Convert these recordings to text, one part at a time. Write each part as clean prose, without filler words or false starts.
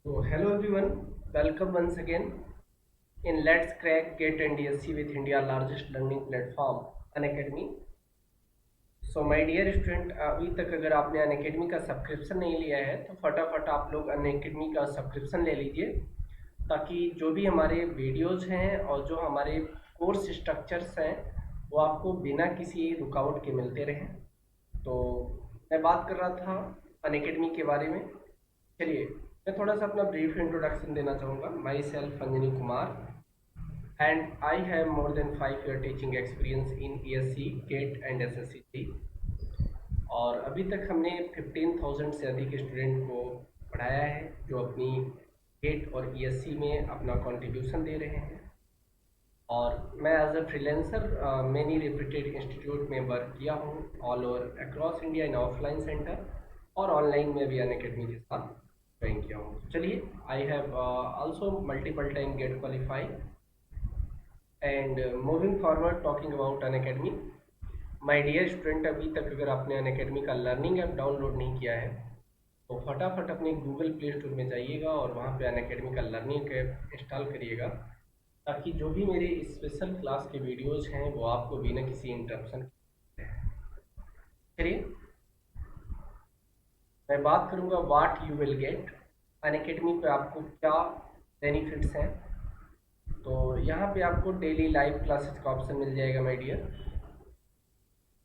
So, hello everyone, welcome once again in Let's Crack GATE and DSC with India largest learning platform Unacademy. So my dear student, अभी तक अगर आपने Unacademy का subscription नहीं लिया है तो फटाफट आप लोग अनअकैडमी का सब्सक्रिप्शन ले लीजिए, ताकि जो भी हमारे वीडियोस हैं और जो हमारे कोर्स स्ट्रक्चर्स हैं वो आपको बिना किसी रुकावट के मिलते रहें। तो मैं बात कर रहा था अनअकैडमी के बारे में। चलिए मैं थोड़ा सा अपना ब्रीफ इंट्रोडक्शन देना चाहूँगा। My self Anjani Kumar and I have more than 5 year teaching experience in ESC, GATE and SSC, और अभी तक हमने 15,000 से अधिक स्टूडेंट को पढ़ाया है जो अपनी गेट और ESC में अपना कंट्रीब्यूशन दे रहे हैं। और मैं as a freelancer many reputed institute में वर्क किया हूँ all over across India in offline centre, और ऑनलाइन में भी अनअकैडमी के साथ ज्वाइन किया हूँ। चलिए, I have also multiple time GATE qualified and moving forward talking about Unacademy. My dear student, अभी तक अगर आपने अनअकैडमी का लर्निंग ऐप डाउनलोड नहीं किया है तो फटाफट अपने गूगल प्ले स्टोर में जाइएगा और वहाँ पे अनअकैडमी का लर्निंग ऐप इंस्टॉल करिएगा, ताकि जो भी मेरे स्पेशल क्लास के वीडियोज़ हैं वो आपको बिना किसी इंटरप्शन के। चलिए मैं बात करूँगा what you will get. Unacademy पे आपको क्या बेनिफिट्स हैं। तो यहाँ पे आपको डेली लाइव क्लासेस का ऑप्शन मिल जाएगा माय डियर,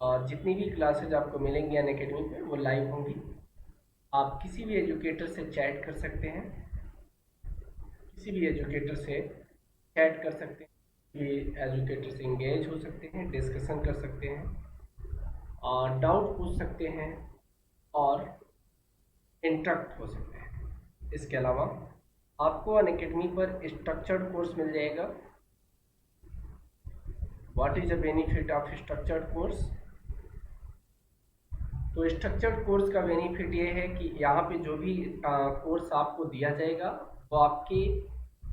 और जितनी भी क्लासेज आपको मिलेंगी अनअकैडमी पे वो लाइव होंगी। आप किसी भी एजुकेटर से चैट कर सकते हैं, किसी भी एजुकेटर से चैट कर सकते हैं, ये एजुकेटर से इंगेज हो सकते हैं, डिस्कशन कर सकते हैं और डाउट पूछ सकते हैं और इंटरेक्ट हो सकते हैं। इसके अलावा आपको अनअकैडमी पर स्ट्रक्चर्ड कोर्स मिल जाएगा। What is the benefit of structured course? तो स्ट्रक्चर्ड कोर्स का बेनिफिट ये है कि यहाँ पे जो भी कोर्स आपको दिया जाएगा वो आपके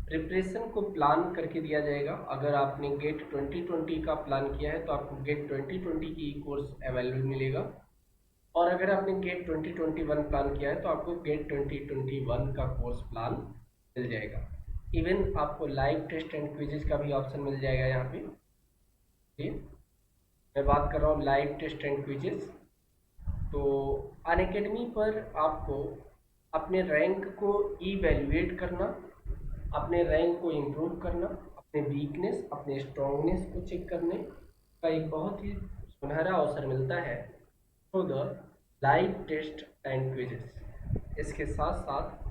प्रिपरेशन को प्लान करके दिया जाएगा। अगर आपने गेट 2020 का प्लान किया है तो आपको गेट 2020 की कोर्स अवेलेबल मिलेगा, और अगर आपने गेट 2021 प्लान किया है तो आपको गेट 2021 का कोर्स प्लान मिल जाएगा। इवन आपको लाइव टेस्ट एंड क्विजेज का भी ऑप्शन मिल जाएगा यहाँ पे। ठीक, मैं बात कर रहा हूँ लाइव टेस्ट एंड क्विजेज। तो अनअकैडमी पर आपको अपने रैंक को इवेल्युएट करना, अपने रैंक को इम्प्रूव करना, अपने वीकनेस अपने स्ट्रॉन्गनेस को चेक करने का एक बहुत ही सुनहरा अवसर मिलता है through the live test and quizzes. इसके साथ साथ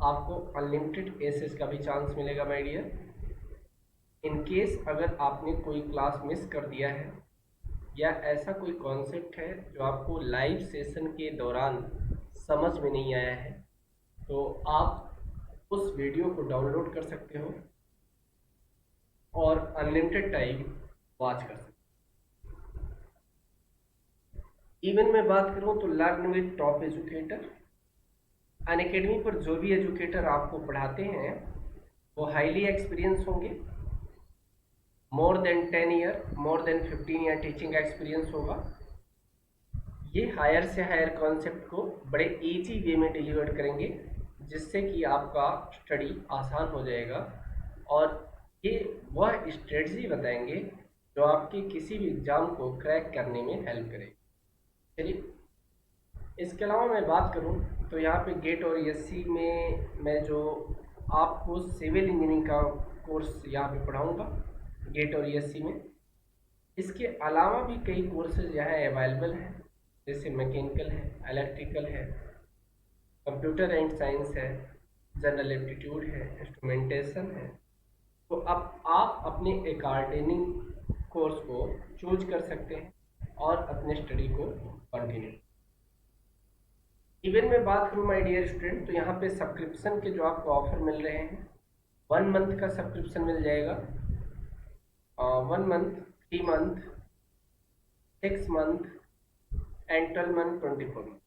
आपको अनलिमिटेड एसेस का भी चांस मिलेगा माय डियर। इन केस अगर आपने कोई क्लास मिस कर दिया है या ऐसा कोई कॉन्सेप्ट है जो आपको लाइव सेशन के दौरान समझ में नहीं आया है, तो आप उस वीडियो को डाउनलोड कर सकते हो और अनलिमिटेड टाइम वॉच कर सकते हो। इवन मैं बात करूँ तो learn with top educator. Unacademy पर जो भी एजुकेटर आपको पढ़ाते हैं वो हाईली एक्सपीरियंस होंगे, more than 10 year, more than 15 year teaching experience होगा। ये हायर से हायर कॉन्सेप्ट को बड़े इजी वे में डिलीवर करेंगे, जिससे कि आपका स्टडी आसान हो जाएगा, और ये वह स्ट्रेटजी बताएंगे जो आपके किसी भी एग्ज़ाम को क्रैक करने में हेल्प करेगी। चलिए, इसके अलावा मैं बात करूं तो यहाँ पे गेट और एससी में मैं जो आपको सिविल इंजीनियरिंग का कोर्स यहाँ पे पढ़ाऊँगा गेट और एससी में। इसके अलावा भी कई कोर्सेज यहाँ अवेलेबल हैं, जैसे मैकेनिकल है, इलेक्ट्रिकल है, कंप्यूटर एंड साइंस है, जनरल एप्टीट्यूड है, इंस्ट्रूमेंटेशन है। तो अब आप अपने अकॉर्डिंग कोर्स को चूज कर सकते हैं और अपने स्टडी को कंटिन्यू। इवन मैं बात करूँ माय डियर स्टूडेंट, तो यहाँ पे सब्सक्रिप्शन के जो आपको ऑफर मिल रहे हैं, 1 मंथ का सब्सक्रिप्शन मिल जाएगा, 1 month, 3 month, 6 month and 12 month, 24 month.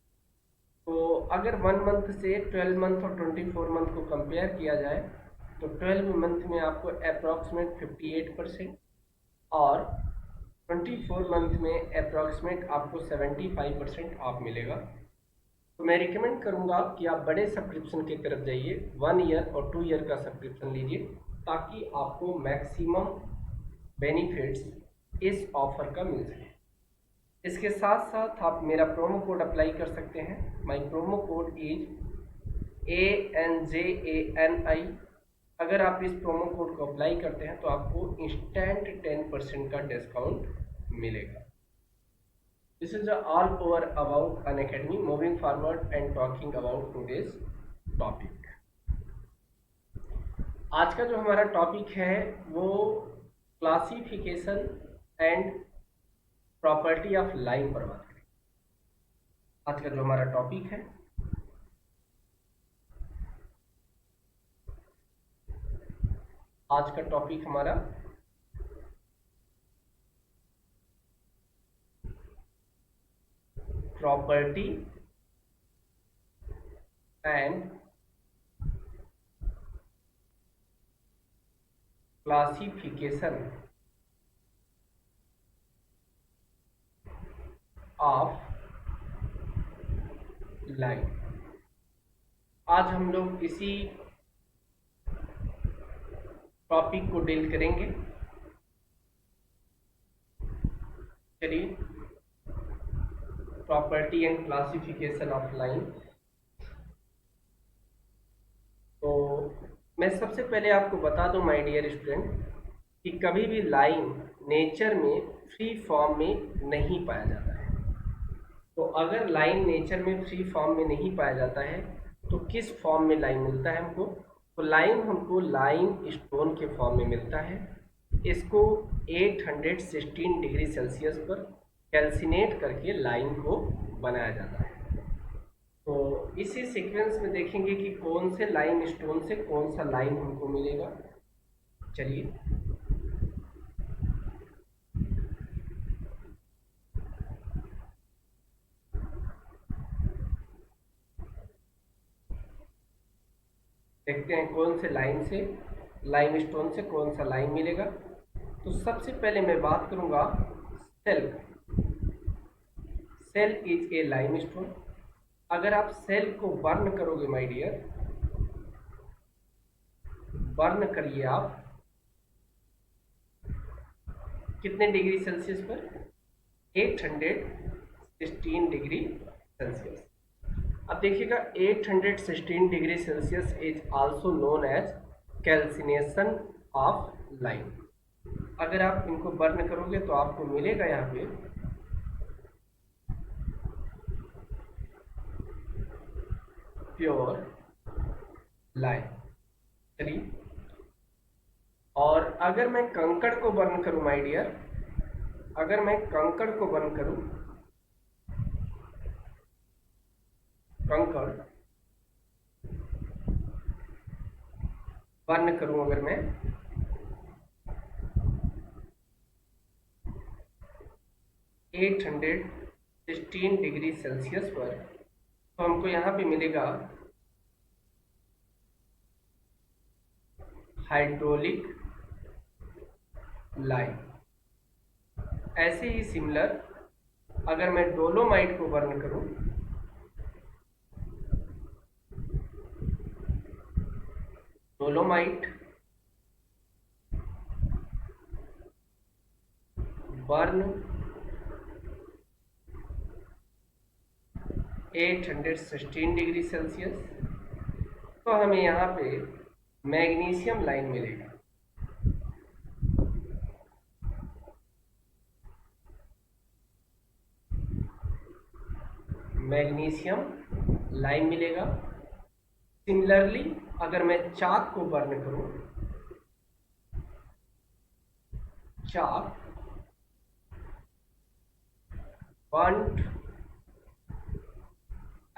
तो अगर 1 मंथ से 12 मंथ और 24 मंथ को कंपेयर किया जाए तो 12 मंथ में आपको अप्रॉक्सीमेट 58% और 24 मंथ में अप्रॉक्सीमेट आपको 75% ऑफ मिलेगा। तो मैं रिकमेंड करूंगा कि आप बड़े सब्सक्रिप्शन की तरफ जाइए, 1 ईयर और 2 ईयर का सब्सक्रिप्शन लीजिए, ताकि आपको मैक्सिमम बेनिफिट्स इस ऑफर का मिल सके। इसके साथ साथ आप मेरा प्रोमो कोड अप्लाई कर सकते हैं। My promo code is ANJANI। अगर आप इस प्रोमो कोड को अप्लाई करते हैं तो आपको इंस्टेंट 10% का डिस्काउंट मिलेगा। This is all over about Unacademy. Moving forward and talking about today's topic. आज का जो हमारा टॉपिक है वो classification and property of line पर बात करें। आज का जो हमारा टॉपिक है, आज का टॉपिक हमारा property and classification of line. आज हम लोग इसी टॉपिक को डील करेंगे। चलिए, property and classification of line. तो मैं सबसे पहले आपको बता दूं माय डियर स्टूडेंट कि कभी भी लाइन नेचर में फ्री फॉर्म में नहीं पाया जाता है। तो अगर लाइन नेचर में फ्री फॉर्म में नहीं पाया जाता है तो किस फॉर्म में लाइन मिलता है हमको? तो लाइन हमको लाइम स्टोन के फॉर्म में मिलता है। इसको 816 डिग्री सेल्सियस पर कैल्सिनेट करके लाइन को बनाया जाता है। तो इसी सीक्वेंस में देखेंगे कि कौन से लाइम स्टोन से कौन सा लाइन हमको मिलेगा। चलिए, देखते हैं कौन से लाइन से, लाइम स्टोन से कौन सा लाइन मिलेगा। तो सबसे पहले मैं बात करूंगा cell. Cell is a limestone. अगर आप सेल को बर्न करोगे माय डियर, बर्न करिए आप कितने डिग्री सेल्सियस पर? 816 डिग्री सेल्सियस। अब देखिएगा 816 degree Celsius is also known as calcination of lime. अगर आप इनको बर्न करोगे तो आपको मिलेगा यहाँ पे प्योर लाइन। चलिए, और अगर मैं कंकड़ को बर्न करूं माय डियर, अगर मैं कंकड़ को बर्न करूं, कंकड़ बर्न करूं अगर मैं, एट 816 डिग्री सेल्सियस पर, तो हमको यहाँ पे मिलेगा हाइड्रोलिक लाइन। ऐसे ही सिमिलर अगर मैं डोलोमाइट को बर्न करूं, डोलोमाइट बर्न 816 डिग्री सेल्सियस, तो हमें यहाँ पे मैग्नीशियम लाइन मिलेगा। मैग्नीशियम लाइन मिलेगा। सिमिलरली अगर मैं चाक को बर्न करूं, चाक बर्न्ड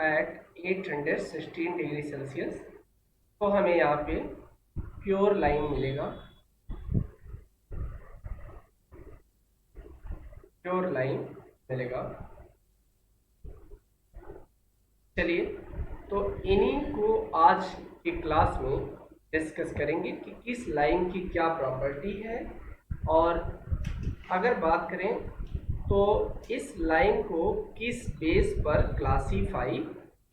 एट 816 डिग्री सेल्सियस, तो हमें यहाँ पे प्योर लाइन मिलेगा, प्योर लाइन मिलेगा। चलिए, तो इन्हीं को आज की क्लास में डिस्कस करेंगे कि किस लाइन की क्या प्रॉपर्टी है, और अगर बात करें तो इस लाइन को किस बेस पर क्लासीफाई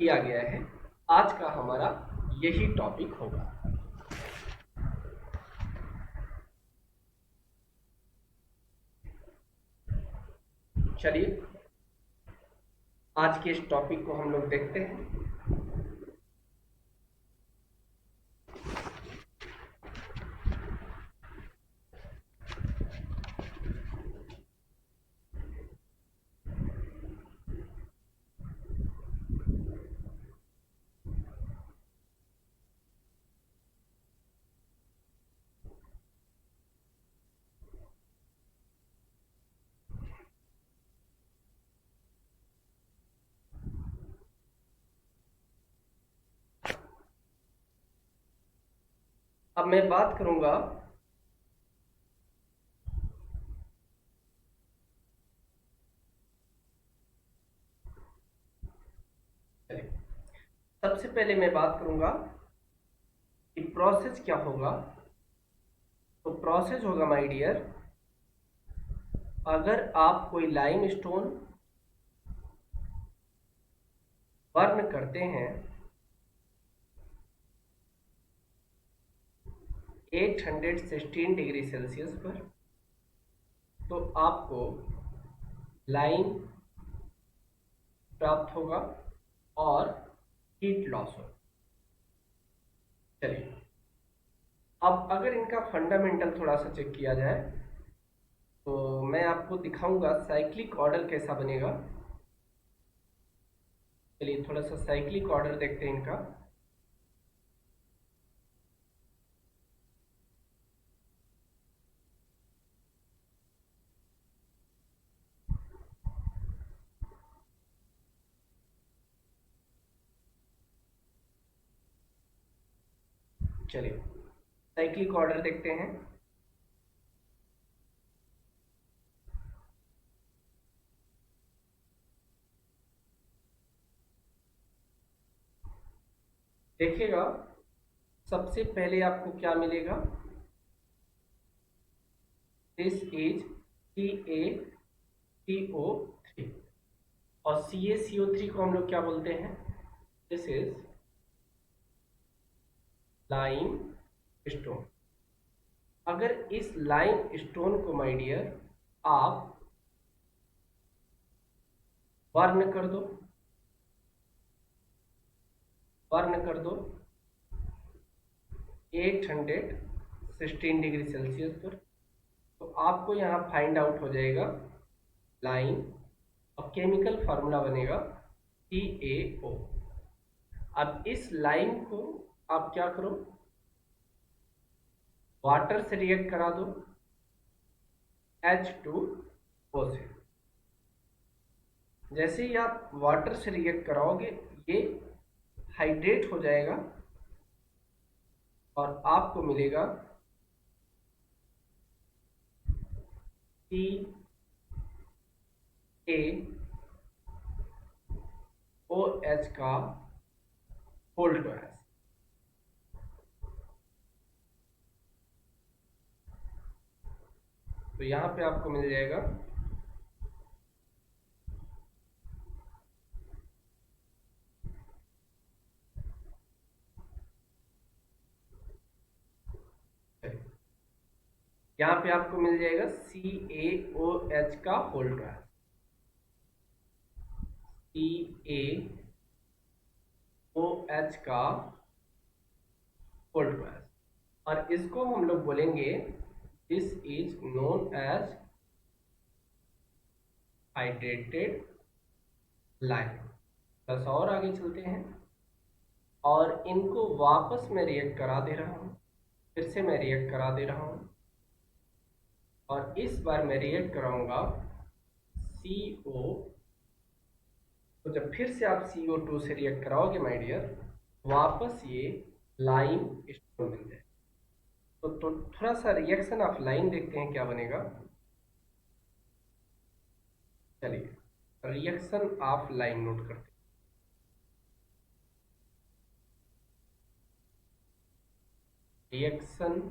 किया गया है। आज का हमारा यही टॉपिक होगा। चलिए आज के इस टॉपिक को हम लोग देखते हैं। अब मैं बात करूंगा सबसे पहले मैं बात करूंगा कि प्रोसेस क्या होगा। तो प्रोसेस होगा माय डियर, अगर आप कोई लाइम स्टोन बर्न करते हैं 816 डिग्री सेल्सियस पर, तो आपको लाइम प्राप्त होगा और हीट लॉस होगा। चलिए अब अगर इनका फंडामेंटल थोड़ा सा चेक किया जाए तो मैं आपको दिखाऊंगा साइक्लिक ऑर्डर कैसा बनेगा। चलिए थोड़ा सा साइक्लिक ऑर्डर देखते हैं इनका। चलिए साइक्लिक ऑर्डर देखते हैं। देखिएगा सबसे पहले आपको क्या मिलेगा, दिस इज CaCO3 और CaCO3 को हम लोग क्या बोलते हैं, दिस इज लाइम स्टोन। अगर इस लाइम स्टोन को माय डियर आप बर्न कर दो, बर्न कर दो 816 डिग्री सेल्सियस पर, तो आपको यहाँ फाइंड आउट हो जाएगा लाइम और केमिकल फार्मूला बनेगा CaO। अब इस लाइम को आप क्या करो, वाटर से रिएक्ट करा दो H2O से। जैसे ही आप वाटर से रिएक्ट कराओगे ये हाइड्रेट हो जाएगा और आपको मिलेगा CaOH का होल्ड गैस। तो यहां पे आपको मिल जाएगा यहाँ पे आपको मिल जाएगा CaOH का होल्ड गैस, CaOH का होल्ड गैस। और इसको हम लोग बोलेंगे this is known as hydrated lime. बस और आगे चलते हैं और इनको वापस मैं रिएक्ट करा दे रहा हूँ, फिर से मैं रिएक्ट करा दे रहा हूँ और इस बार मैं रिएक्ट कराऊंगा CO। तो जब फिर से आप CO2 से रिएक्ट कराओगे माय डियर, वापस ये लाइम स्टोन मिल जाए। तो थोड़ा सा रिएक्शन ऑफ लाइन देखते हैं क्या बनेगा। चलिए रिएक्शन ऑफ लाइन नोट करते हैं। रिएक्शन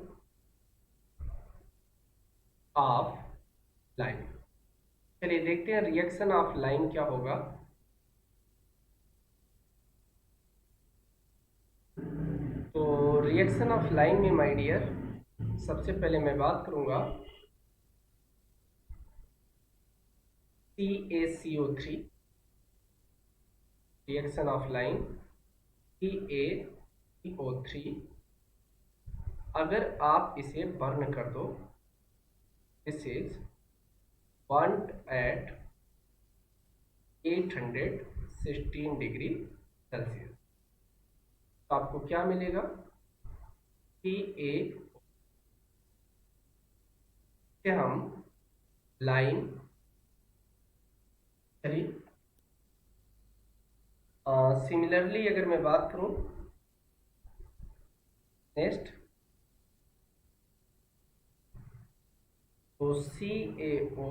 ऑफ लाइन, चलिए देखते हैं रिएक्शन ऑफ लाइन क्या होगा। रिएक्शन ऑफ लाइम में माय डियर, सबसे पहले मैं बात करूंगा CaCO3, reaction of lime CaCO3। अगर आप इसे बर्न कर दो, this is burned at 816 degree Celsius, तो आपको क्या मिलेगा कि हम लाइन, चलिए सिमिलरली अगर मैं बात करूं नेक्स्ट, तो CaO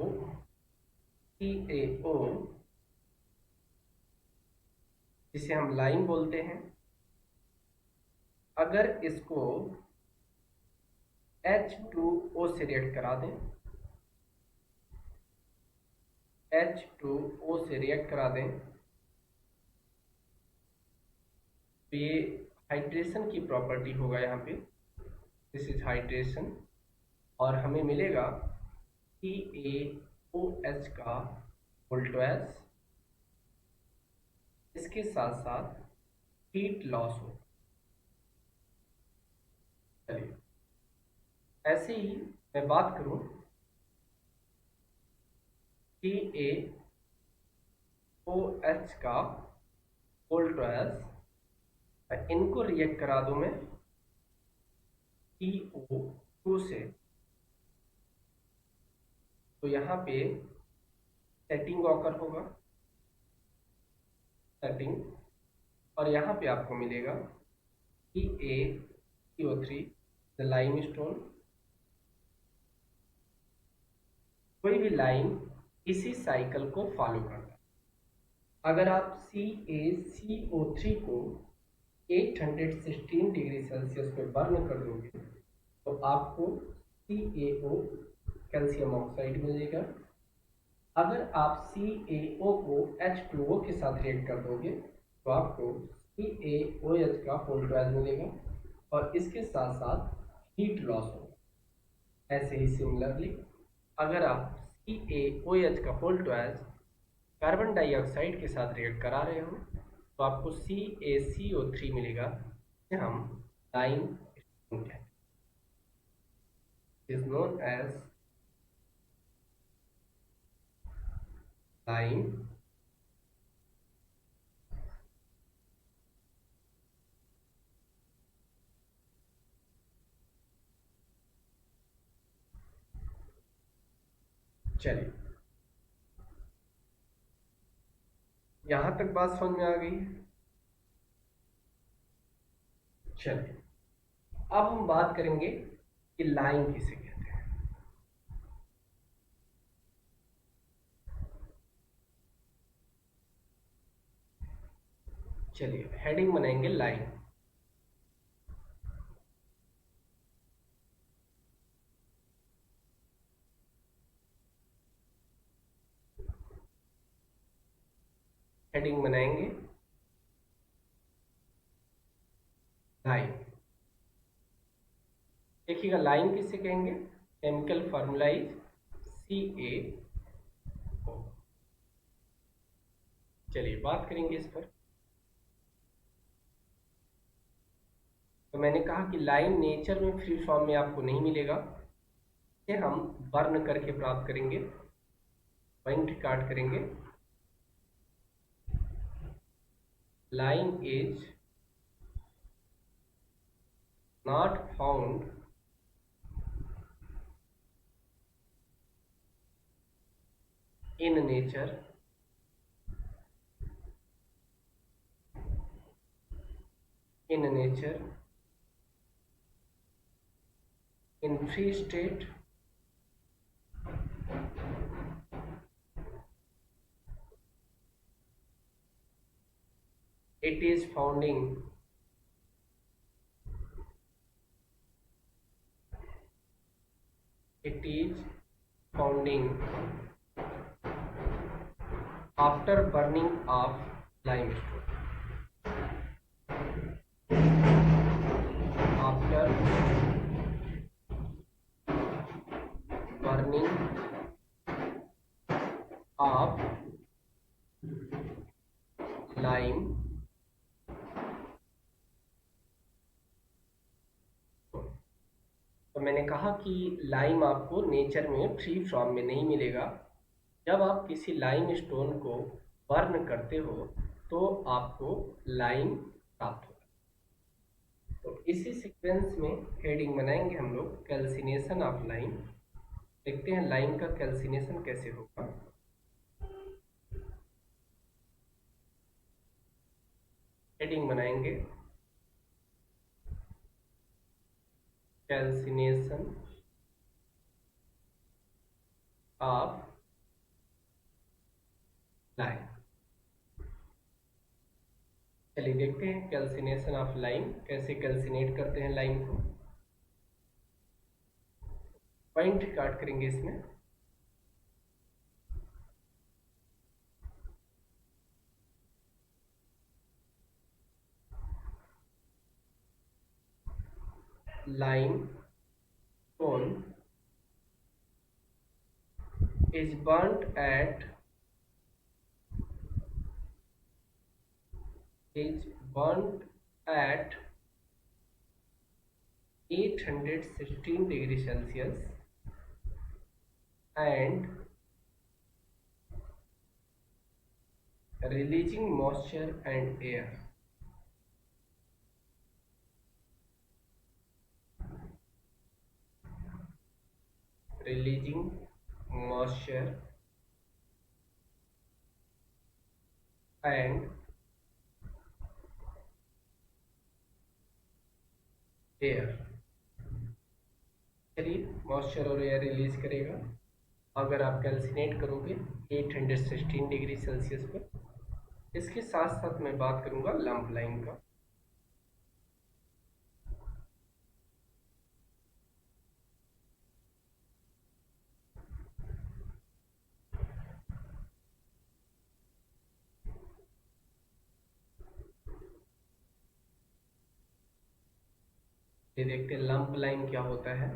जिसे हम लाइन बोलते हैं, अगर इसको H2O से रिएक्ट करा दें, H2O से रिएक्ट करा दें, तो ये हाइड्रेशन की प्रॉपर्टी होगा यहाँ पे, दिस इज हाइड्रेशन, और हमें मिलेगा CaOH का वोल्टेज, इसके साथ साथ हीट लॉस हो। चलिए ऐसे ही मैं बात करूं CaOH का वोल्टेज, इनको रिएक्ट करा दूं मैं CO2 से, तो यहाँ पे सेटिंग ऑकर होगा, सेटिंग, और यहाँ पे आपको मिलेगा CaCO3 द लाइमस्टोन। कोई भी लाइन इसी साइकिल को फॉलो करता है। अगर आप CaCO3 को 816 डिग्री सेल्सियस पे बर्न कर दोगे तो आपको CaO कैल्शियम ऑक्साइड मिलेगा। अगर आप CaO को H2O के साथ रिएक्ट कर दोगे तो आपको CaOH का वोल्टेज मिलेगा और इसके साथ साथ हीट लॉस होगा। ऐसे ही सिमिलरली अगर आप CaOH का वोल्टेज कार्बन डाइऑक्साइड के साथ रिएक्ट करा रहे हो तो आपको CaCO3 मिलेगा, जिसे हम लाइमस्टोन कहते हैं, इज नोन एज लाइम। चलिए यहां तक बात समझ में आ गई है। चलिए अब हम बात करेंगे कि लाइन किसे कहते हैं। चलिए हेडिंग बनाएंगे लाइन। हेडिंग बनाएंगे लाइन। देखिएगा लाइन किसे कहेंगे, केमिकल फार्मूला इज CaO। चलिए बात करेंगे इस पर। तो मैंने कहा कि लाइन नेचर में फ्री फॉर्म में आपको नहीं मिलेगा, इसे हम बर्न करके प्राप्त करेंगे, पॉइंट काट करेंगे। Line is not found in nature, in nature, in free state, it is founding after burning of limestone, of lime तो मैंने कहा कि लाइम आपको नेचर में फ्री फॉर्म में नहीं मिलेगा। जब आप किसी लाइम स्टोन को बर्न करते हो तो आपको लाइम प्राप्त होगा। तो इसी सीक्वेंस में हेडिंग बनाएंगे हम लोग कैल्सिनेशन ऑफ लाइम। देखते हैं लाइम का कैल्सिनेशन कैसे होगा। हेडिंग बनाएंगे कैल्सिनेशन ऑफ लाइम। चलिए देखते हैं कैल्सिनेशन ऑफ लाइम कैसे कैल्सिनेट करते हैं लाइम को। पॉइंट रिकॉर्ड करेंगे इसमें। Lime stone is burnt at 816 degrees Celsius and releasing moisture and air. Releasing moisture and air. चलिए मॉइस्चर और एयर रिलीज करेगा अगर आप कैल्सिनेट करोगे 816 डिग्री सेल्सियस पर। इसके साथ साथ मैं बात करूंगा लंप लाइम का। ये देखते हैं लंप लाइम क्या होता है।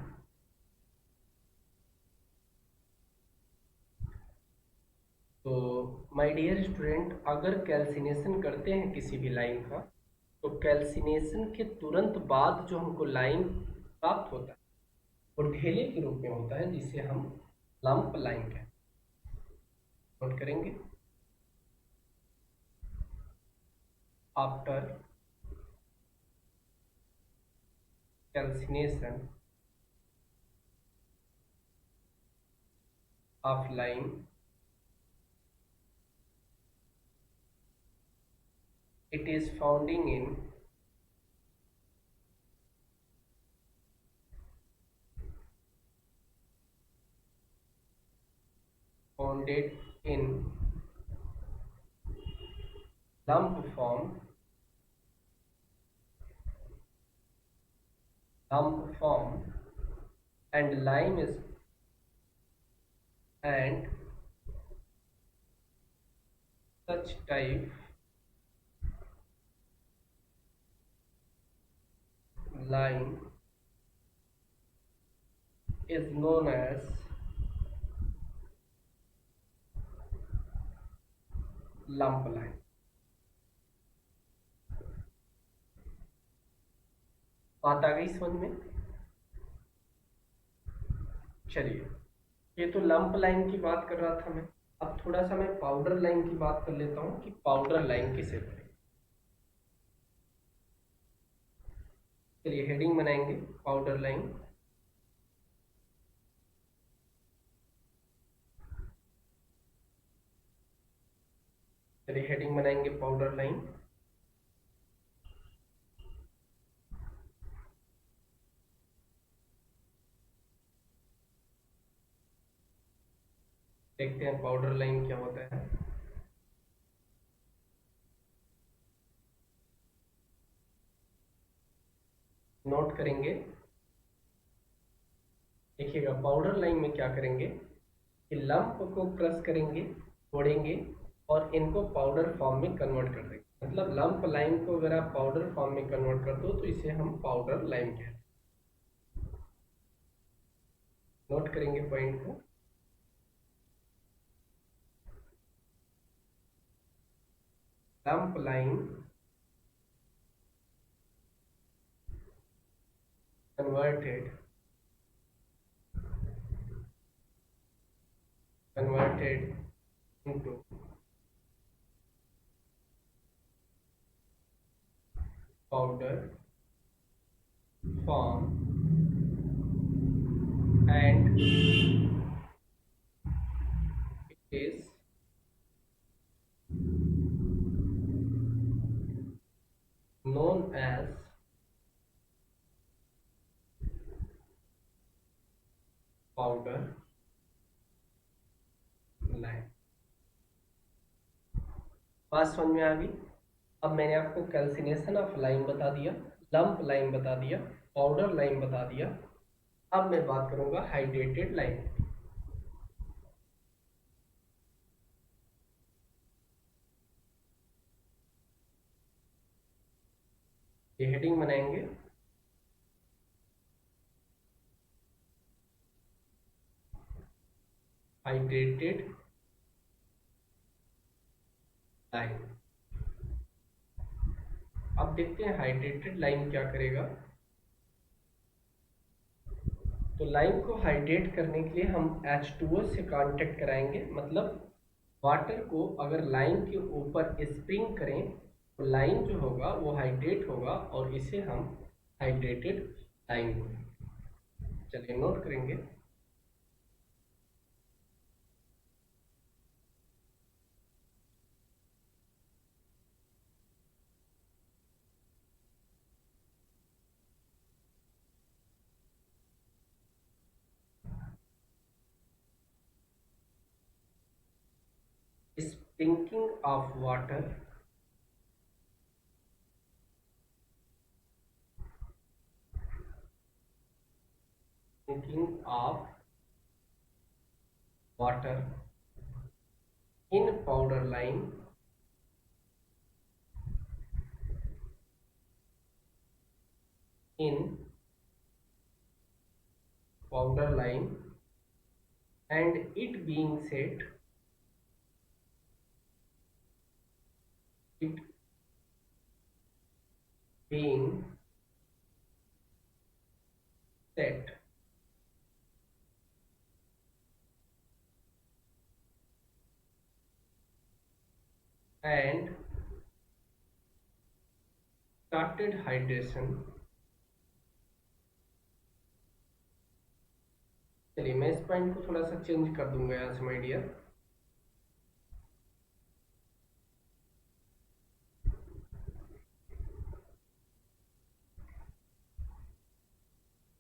तो माय डियर स्टूडेंट, अगर कैल्सिनेशन करते हैं किसी भी लाइम का तो कैल्सिनेशन के तुरंत बाद जो हमको लाइम प्राप्त होता है वो ढेले के रूप में होता है जिसे हम लंप लाइम कहते हैं। नोट करेंगे after calcination of lime it is founded in lump form and lime is and such type lime is known as lump lime। बात आ गई समझ में। चलिए ये तो लंप लाइम की बात कर रहा था मैं। अब थोड़ा सा मैं पाउडर लाइम की बात कर लेता हूँ कि पाउडर लाइम किसे करें। चलिए हेडिंग बनाएंगे पाउडर लाइम। चलिए हेडिंग बनाएंगे पाउडर लाइम। देखते हैं पाउडर लाइम क्या होता है। नोट करेंगे, देखिएगा पाउडर लाइम में क्या करेंगे कि लंप को क्रश करेंगे, तोड़ेंगे और इनको पाउडर फॉर्म में कन्वर्ट कर देंगे। मतलब लंप लाइम को अगर आप पाउडर फॉर्म में कन्वर्ट कर दो तो इसे हम पाउडर लाइम कहते हैं। नोट करेंगे पॉइंट को। lump lime converted into powder form and it is known as powder lime। बात समझ में आ गई। अब मैंने आपको कैल्सिनेशन ऑफ लाइम बता दिया, लंप लाइम बता दिया, पाउडर लाइम बता दिया। अब मैं बात करूंगा हाइड्रेटेड लाइम। ये हेडिंग बनाएंगे, हाइड्रेटेड लाइम। अब देखते हैं हाइड्रेटेड लाइम क्या करेगा। तो लाइम को हाइड्रेट करने के लिए हम H2O से कांटेक्ट कराएंगे, मतलब वाटर को अगर लाइम के ऊपर स्प्रिंग करें तो लाइम जो होगा वो हाइड्रेट होगा और इसे हम हाइड्रेटेड लाइम, चलिए नोट करेंगे। Sprinkling of water sprinkling of water in powder lime in powder lime and it being set and started hydration। चलिए मैं इस पॉइंट को थोड़ा सा चेंज कर दूंगा यहाँ से माय डियर।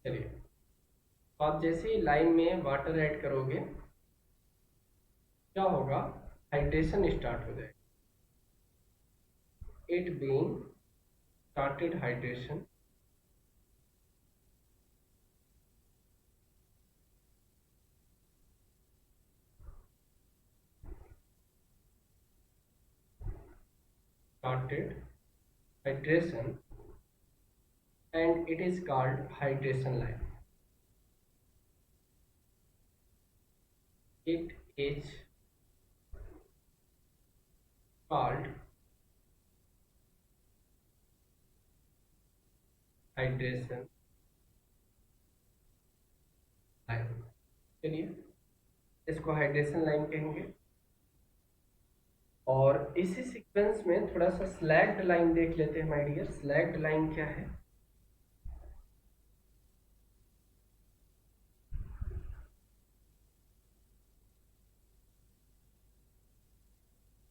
चलिए तो आप जैसे ही लाइम में वाटर ऐड करोगे क्या होगा, हाइड्रेशन स्टार्ट हो जाएगा। It being started hydration and it is called hydration line। It is called hydration line। चलिए इसको हाइड्रेशन लाइन कहेंगे। और इसी सीक्वेंस में थोड़ा सा स्लैग्ड लाइन देख लेते हैं माय डियर। स्लैग्ड लाइन क्या है?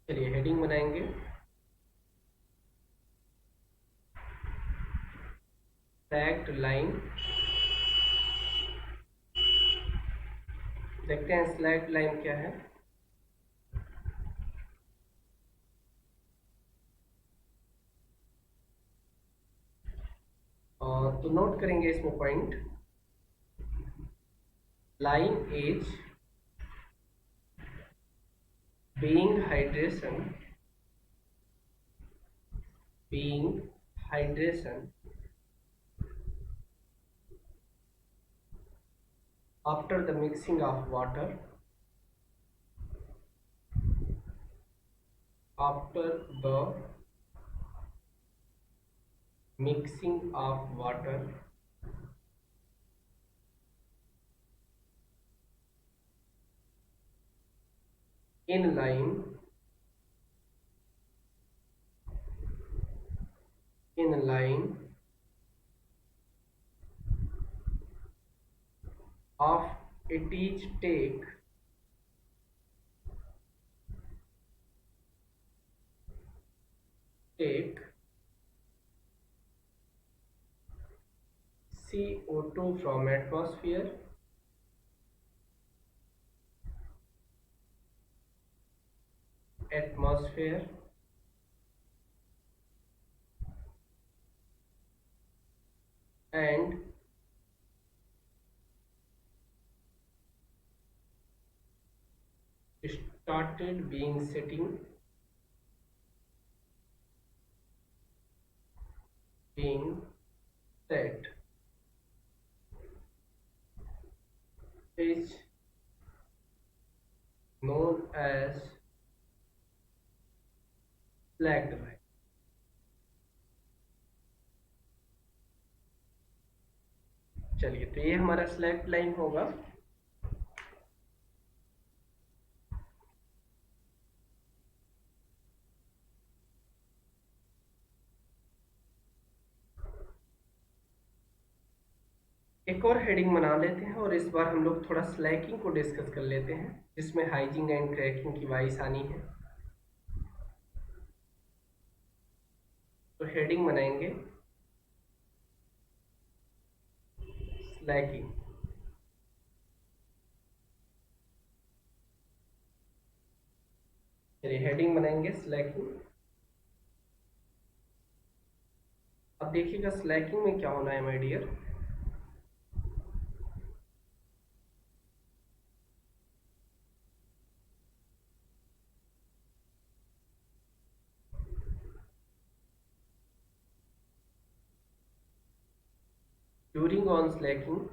चलिए हेडिंग बनाएंगे, स्लैग्ड लाइन। देखते हैं स्लैग्ड लाइन क्या है। तो नोट करेंगे इसमें point, lime as being hydration after the mixing of water after the mixing of water in line of it each take CO2 from atmosphere and started being being set is known as slacked line. चलिए, तो ये हमारा slaked line होगा। एक और heading बना लेते हैं और इस बार हम लोग थोड़ा स्लैकिंग को डिस्कस कर लेते हैं, जिसमें हाइजिंग एंड क्रैकिंग की वाइस आनी है। तो हेडिंग बनाएंगे स्लैकिंग। चलिए, हेडिंग बनाएंगे स्लैकिंग। अब देखिएगा स्लैकिंग में क्या होना है my dear. During on slacking,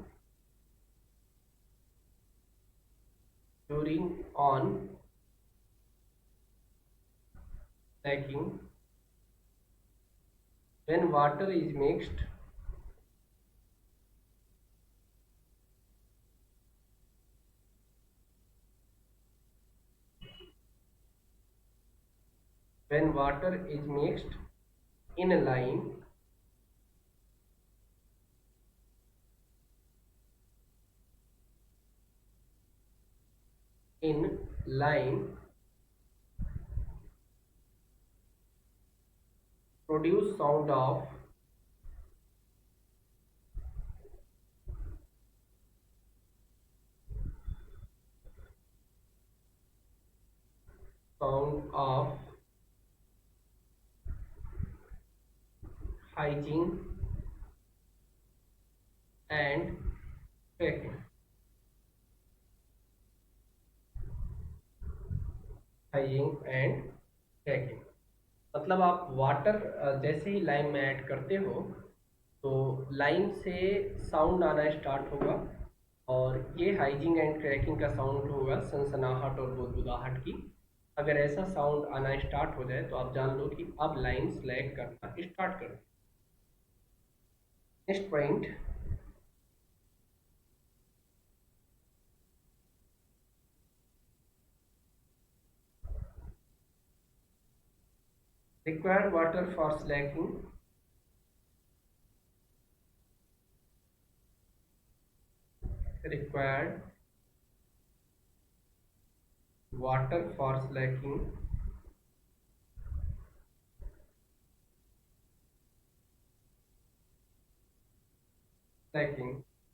during on slacking, when water is mixed when water is mixed in a line in line produce sound of hygiene and cracking। Hygiene and cracking मतलब आप water जैसे ही line में add करते हो तो line से sound आना start होगा, और ये हाइजिंग एंड क्रैकिंग का साउंड होगा सनसनाहट और बुदबुदाहट की। अगर ऐसा साउंड आना स्टार्ट हो जाए तो आप जान लो कि अब लाइन स्लैग करना स्टार्ट कर। Next point, required water for slacking, required water for slacking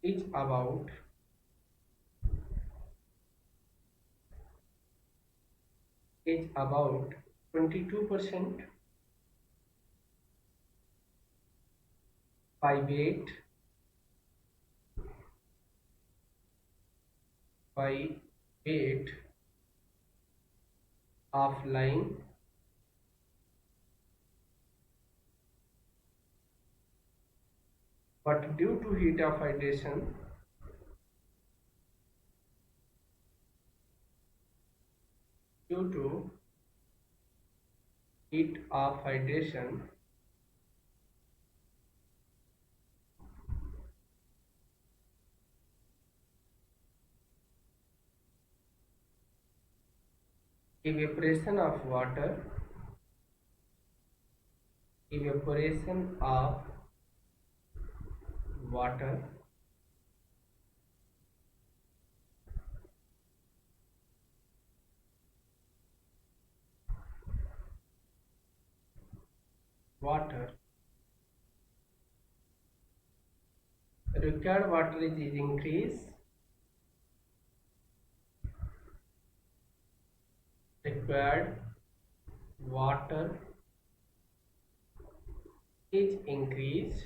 is about 22% by weight of line but due to heat of hydration due to Heat of hydration evaporation of water, evaporation of water, water, required water is increase, required water is increased,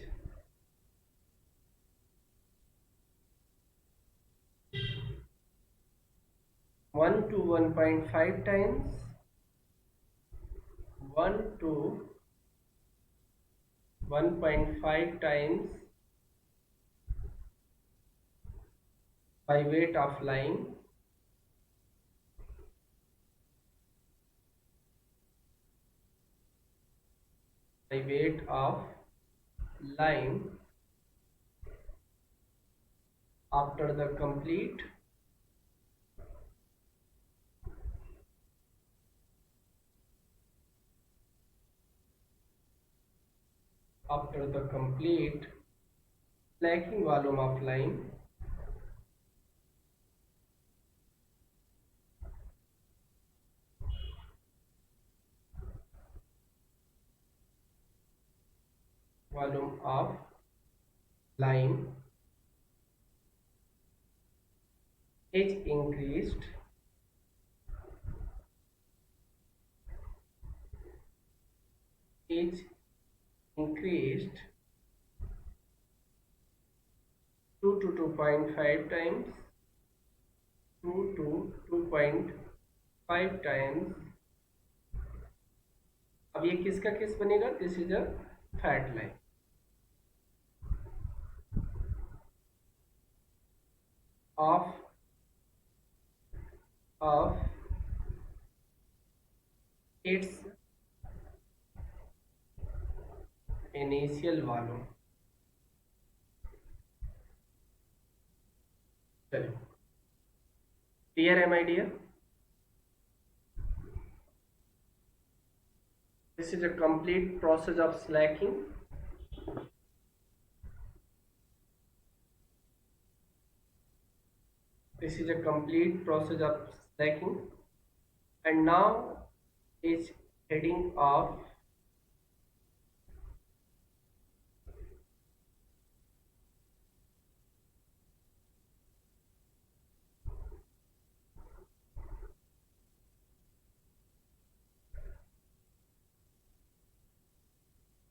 1 to 1.5 times, 1 to 1.5 times by weight of lime, by weight of lime after the complete after the complete slacking volume of lime, volume of lime is increased, is increased 2 to 2.5 times, 2 to 2.5 times. अब ये किसका case बनेगा? This is a fat line of of its initial volume. चलिए, clear है my dear? This is a complete process of slacking. This is a complete process of slacking, and now is heading of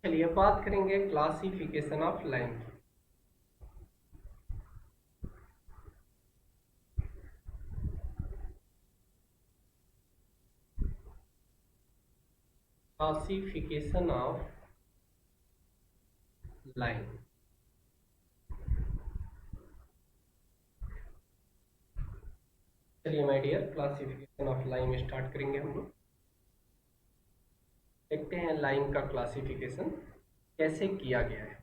चलिए बात करेंगे classification of lime की। Classification of lime, चलिए my dear classification of lime start करेंगे हम लोग। देखते हैं लाइन का क्लासिफिकेशन कैसे किया गया है।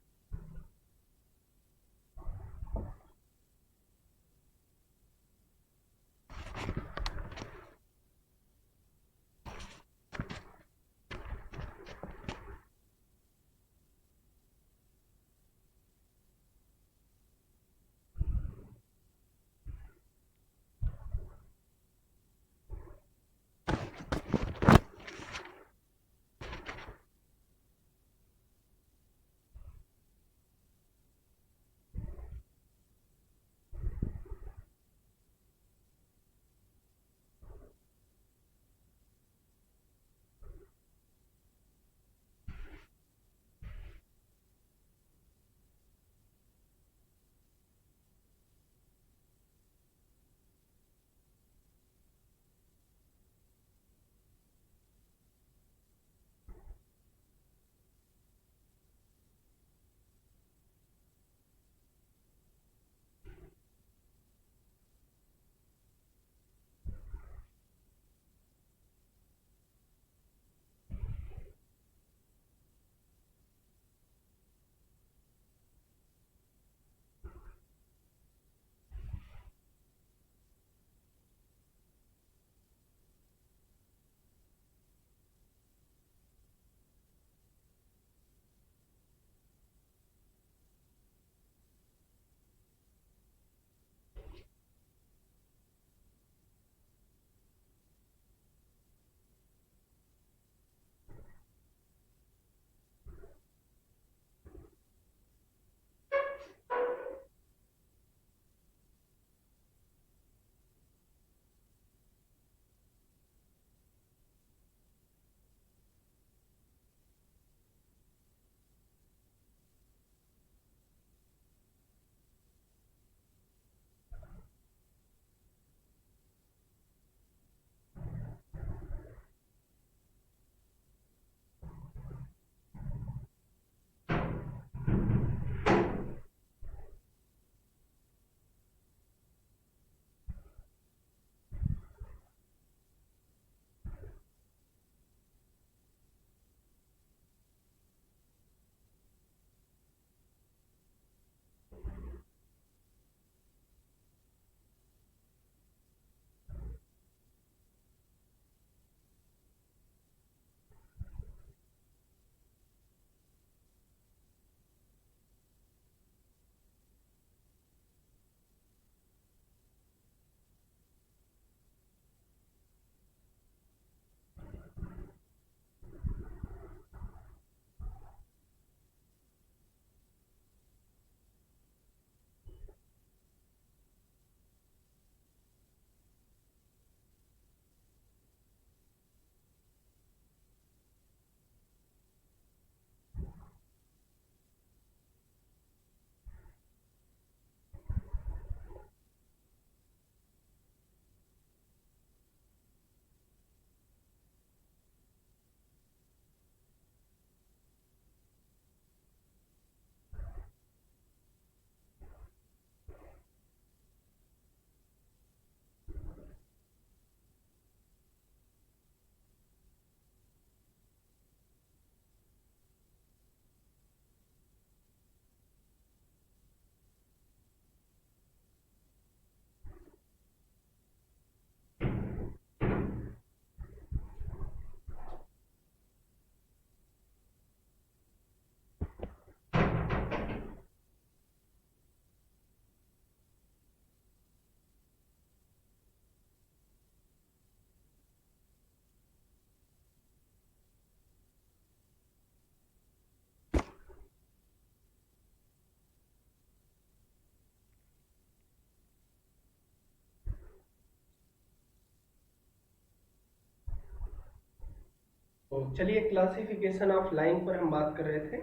तो चलिए, क्लासिफिकेशन ऑफ लाइन पर हम बात कर रहे थे।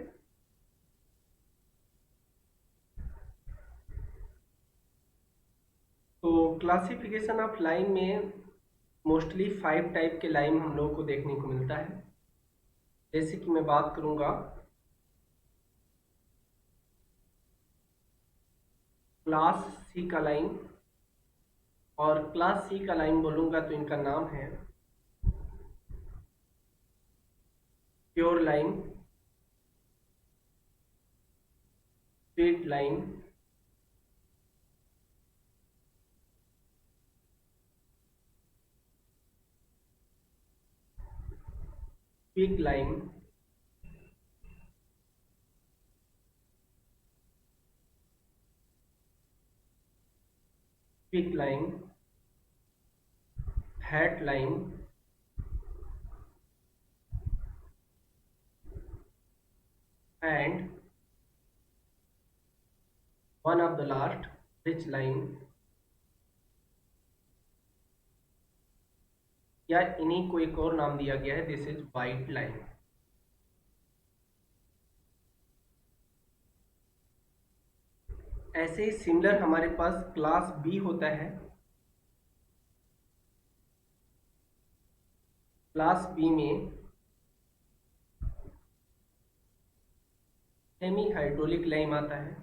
तो क्लासिफिकेशन ऑफ लाइन में मोस्टली 5 टाइप के लाइन हम लोगों को देखने को मिलता है। जैसे कि मैं बात करूंगा क्लास सी का लाइन, और क्लास सी का लाइन बोलूंगा तो इनका नाम है pure line, straight line, quick line, quick line, hat line, and one of the last rich line, या इन्हीं को एक और नाम दिया गया है, दिस इज वाइट लाइन। ऐसे ही सिमिलर हमारे पास क्लास बी होता है। क्लास बी में सेमी हाइड्रोलिक लाइन आता है,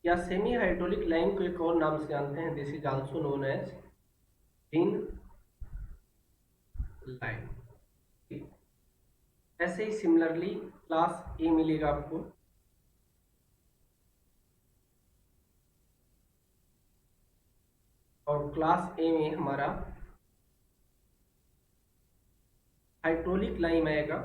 या सेमी हाइड्रोलिक लाइन को एक और नाम से जानते हैं, this is also known as thin lime. ऐसे ही सिमिलरली क्लास ए मिलेगा आपको, और क्लास ए में हमारा हाइड्रोलिक लाइन आएगा,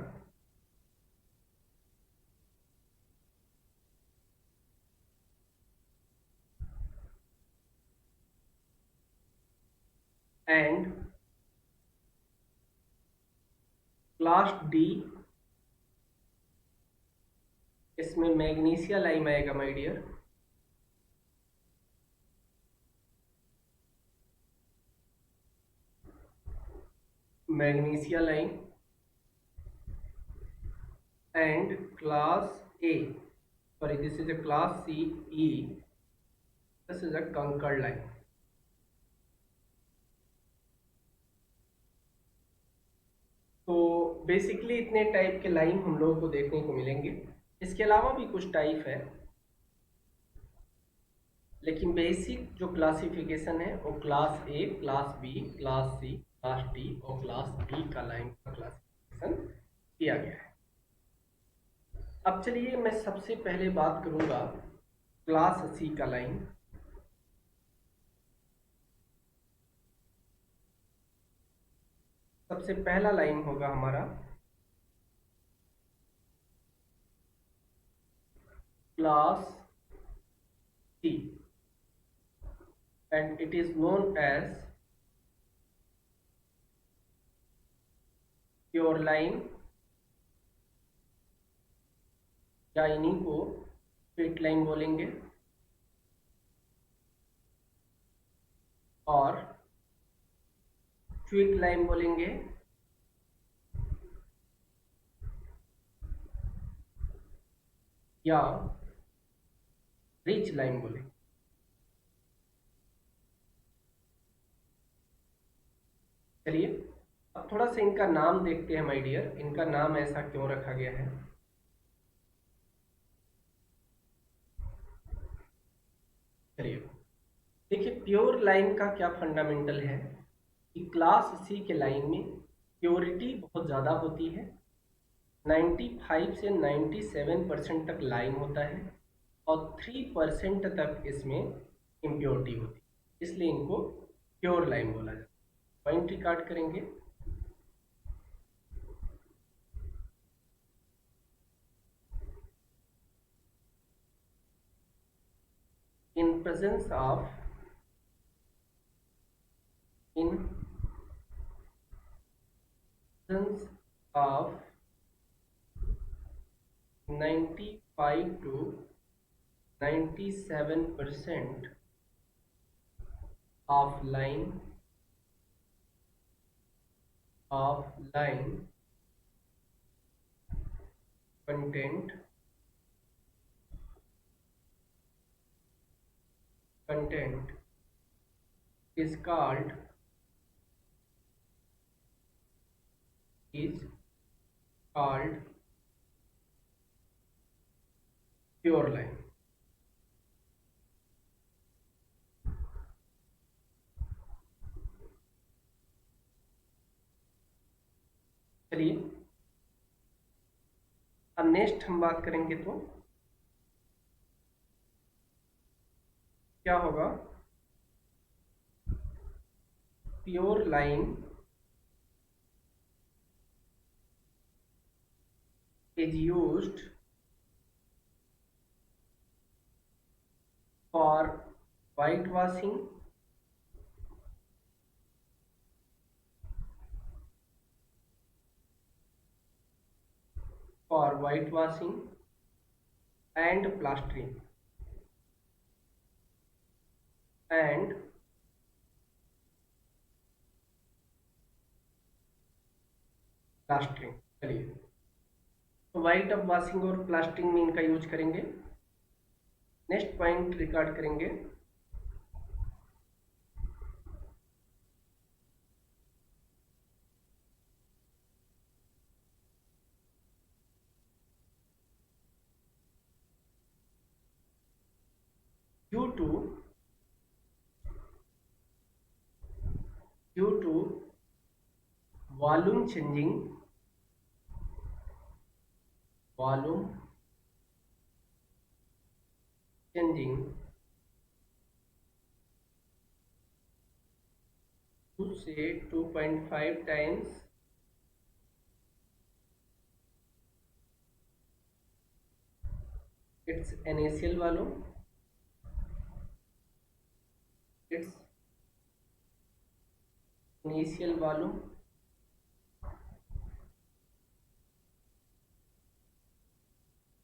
एंड क्लास डी इसमें मैग्नीशिया लाइन आएगा my dear. Magnesia lime, and class A, sorry, this is a class CE, this is a कंकड़ लाइन। तो बेसिकली इतने टाइप के लाइन हम लोगों को देखने को मिलेंगे। इसके अलावा भी कुछ टाइप है, लेकिन बेसिक जो क्लासिफिकेशन है वो class A, class B, class C, class D और क्लास डी का लाइन का क्लासिफिकेशन किया गया है। अब चलिए, मैं सबसे पहले बात करूंगा क्लास सी का लाइन। सबसे पहला लाइन होगा हमारा class C, and it is known as pure lime, या इन्हीं को स्ट्रेट लाइन बोलेंगे, और क्विक लाइन बोलेंगे, या रिच लाइन बोलेंगे। चलिए, अब थोड़ा सा इनका नाम देखते हैं माय डियर, इनका नाम ऐसा क्यों रखा गया है। चलिए देखिए, प्योर लाइन का क्या फंडामेंटल है कि क्लास सी के लाइन में प्योरिटी बहुत ज़्यादा होती है, 95 से 97% तक लाइन होता है, और 3% तक इसमें इम्प्योरिटी होती है, इसलिए इनको प्योर लाइन बोला जाता है। पॉइंट रिकॉर्ड करेंगे। in presence of in presence of 95 to 97% offline content is called pure line. चलिए अब नेक्स्ट हम बात करेंगे तो क्या होगा। Pure line is used for whitewashing and plastering and plastering. चलिए तो वाइट ऑफ वॉशिंग और प्लास्टरिंग में इनका यूज करेंगे। नेक्स्ट पॉइंट रिकॉर्ड करेंगे। due to volume changing to say 2.5 times its initial volume,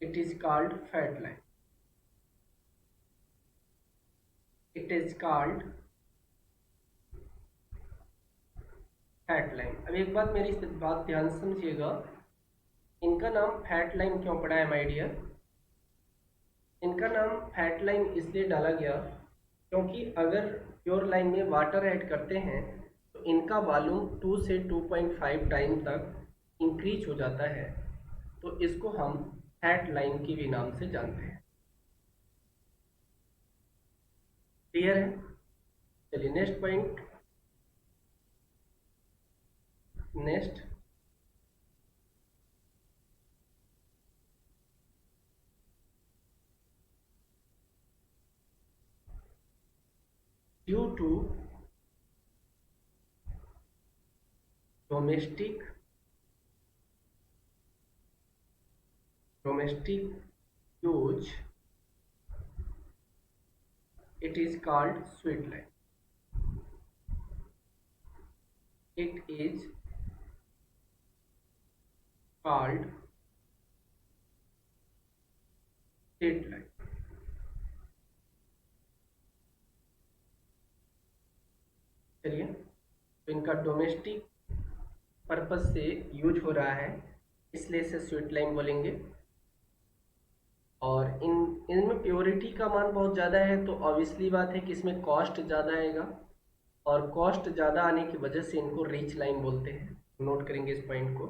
it is called fat line। अब एक बात मेरी इस बात ध्यान से समझिएगा, इनका नाम फैट लाइन क्यों पड़ा है माय डियर। इनका नाम फैट लाइन इसलिए डाला गया क्योंकि अगर प्योर लाइन में वाटर ऐड करते हैं तो इनका वॉल्यूम 2 से 2.5 टाइम तक इंक्रीज हो जाता है, तो इसको हम फैट लाइन के भी नाम से जानते हैं। क्लियर है। चलिए next point. Next due to domestic use it is called sweet line। it is called sweet line। चलिए तो इनका डोमेस्टिक पर्पस से यूज हो रहा है इसलिए इसे स्वीट लाइन बोलेंगे। और इनमें प्योरिटी का मान बहुत ज़्यादा है तो ऑब्वियसली बात है कि इसमें कॉस्ट ज़्यादा आएगा, और कॉस्ट ज़्यादा आने की वजह से इनको रिच लाइन बोलते हैं। नोट करेंगे इस पॉइंट को।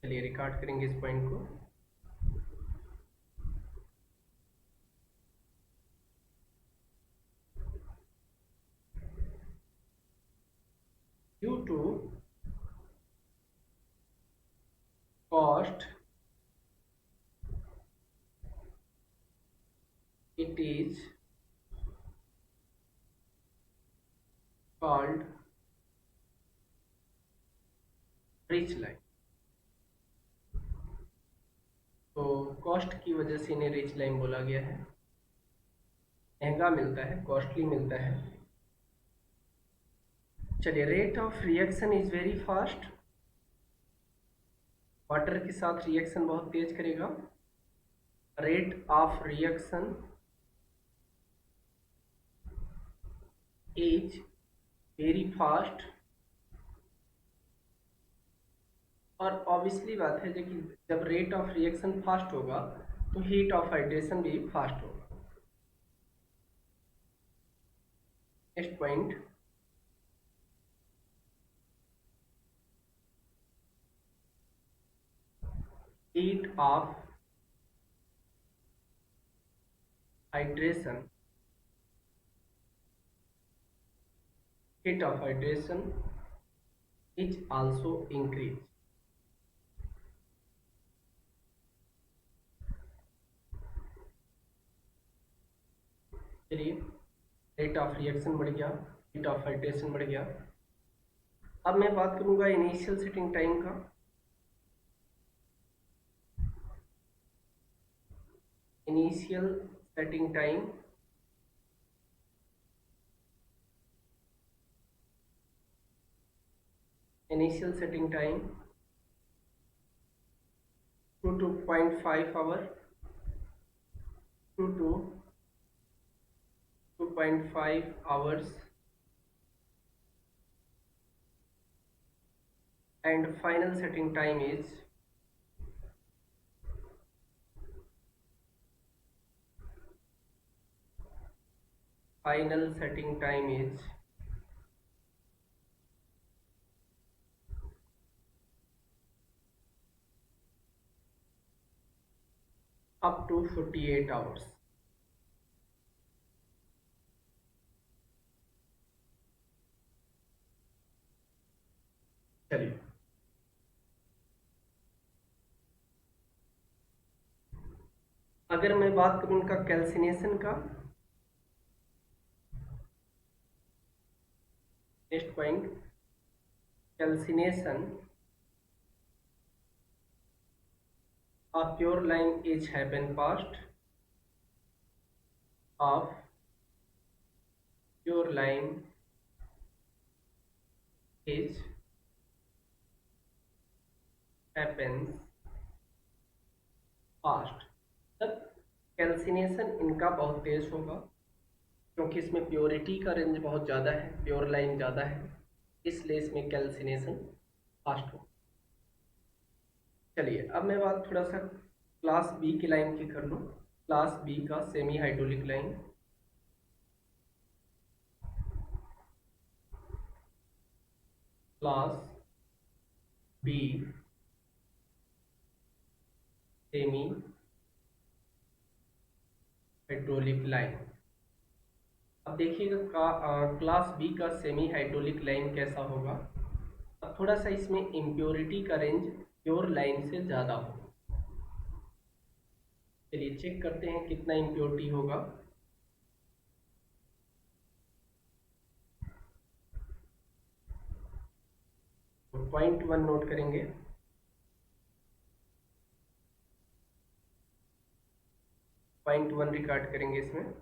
चलिए रिकॉर्ड करेंगे इस पॉइंट को। Due to cost it is called rich line। तो कॉस्ट की वजह से इन्हें रिच लाइन बोला गया है। महंगा मिलता है, कॉस्टली मिलता है। चलिए rate of reaction is very fast. Water के साथ रिएक्शन बहुत तेज करेगा, rate of reaction is very fast, और ऑब्वियसली बात है कि जब रेट ऑफ रिएक्शन फास्ट होगा तो हीट ऑफ हाइड्रेशन भी फास्ट होगा। Next point, heat of hydration, heat of hydration is also increased। चलिए, रेट ऑफ रिएक्शन बढ़ गया, हीट ऑफ हाइड्रेशन बढ़ गया। अब मैं बात करूंगा इनिशियल सेटिंग टाइम का। Initial setting time initial setting time 2 to 0.5 hour, 2 to 2.5 hours, and final setting time is up to 48 hours। चलिए, अगर मैं बात करूं इनका कैल्सिनेशन का, next point, calcination of pure lime is happen fast, of pure lime is happens fast. तब calcination इनका बहुत तेज होगा क्योंकि इसमें प्योरिटी का रेंज बहुत ज़्यादा है, प्योर लाइन ज़्यादा है, इसलिए इसमें कैल्सिनेशन फास्ट हो। चलिए, अब मैं बात थोड़ा सा क्लास बी की लाइन की कर लूँ। क्लास बी का semi hydraulic lime, class B semi hydraulic lime. अब देखिएगा क्लास बी का सेमी हाइड्रोलिक लाइन कैसा होगा। अब थोड़ा सा इसमें इम्प्योरिटी का रेंज प्योर लाइन से ज़्यादा होगा। चलिए चेक करते हैं कितना इम्प्योरिटी होगा। तो पॉइंट 1 नोट करेंगे, पॉइंट 1 रिकॉर्ड करेंगे इसमें।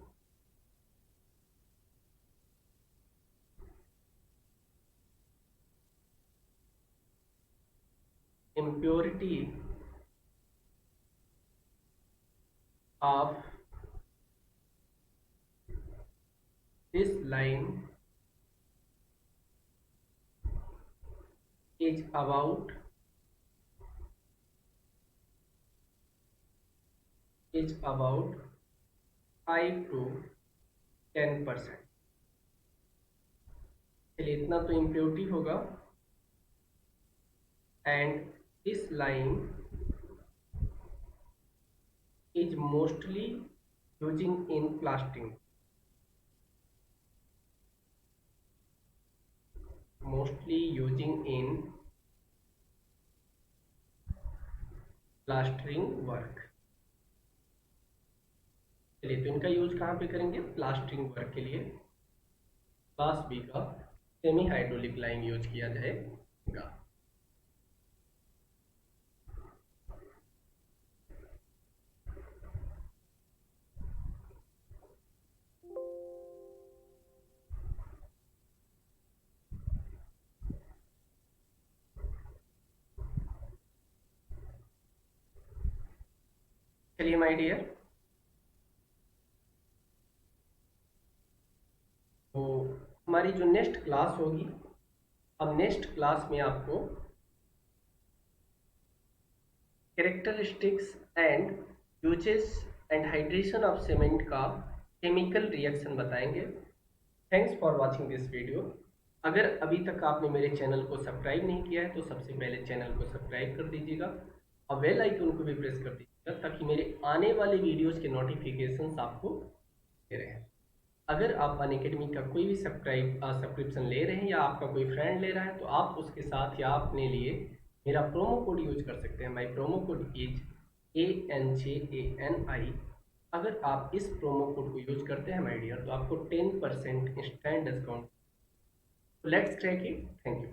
impurity of this line is about 5 to 10%। चलिए, इतना तो इम्प्योरिटी होगा। And this line is mostly using in plastering, mostly using in plastering work। चलिए, तो इनका यूज कहाँ पे करेंगे? प्लास्टरिंग वर्क के लिए क्लास बी का सेमी हाइड्रोलिक लाइन यूज किया जाएगा। चलिए माय डियर, तो हमारी जो नेक्स्ट क्लास होगी, अब नेक्स्ट क्लास में आपको characteristics and uses and hydration of cement का केमिकल रिएक्शन बताएंगे। Thanks for watching this video. अगर अभी तक आपने मेरे चैनल को सब्सक्राइब नहीं किया है तो सबसे पहले चैनल को सब्सक्राइब कर दीजिएगा और बेल आइकन को भी प्रेस कर दीजिएगा ताकि मेरे आने वाले वीडियोस के नोटिफिकेशंस आपको दे रहे हैं। अगर आप अनअकैडमी का कोई भी सब्सक्रिप्शन ले रहे हैं या आपका कोई फ्रेंड ले रहा है तो आप उसके साथ या अपने लिए मेरा प्रोमो कोड यूज कर सकते हैं। My promo code is ANJANI। अगर आप इस प्रोमो कोड को यूज करते हैं माय डियर तो आपको 10% instant discount. Let's crack it. Thank you.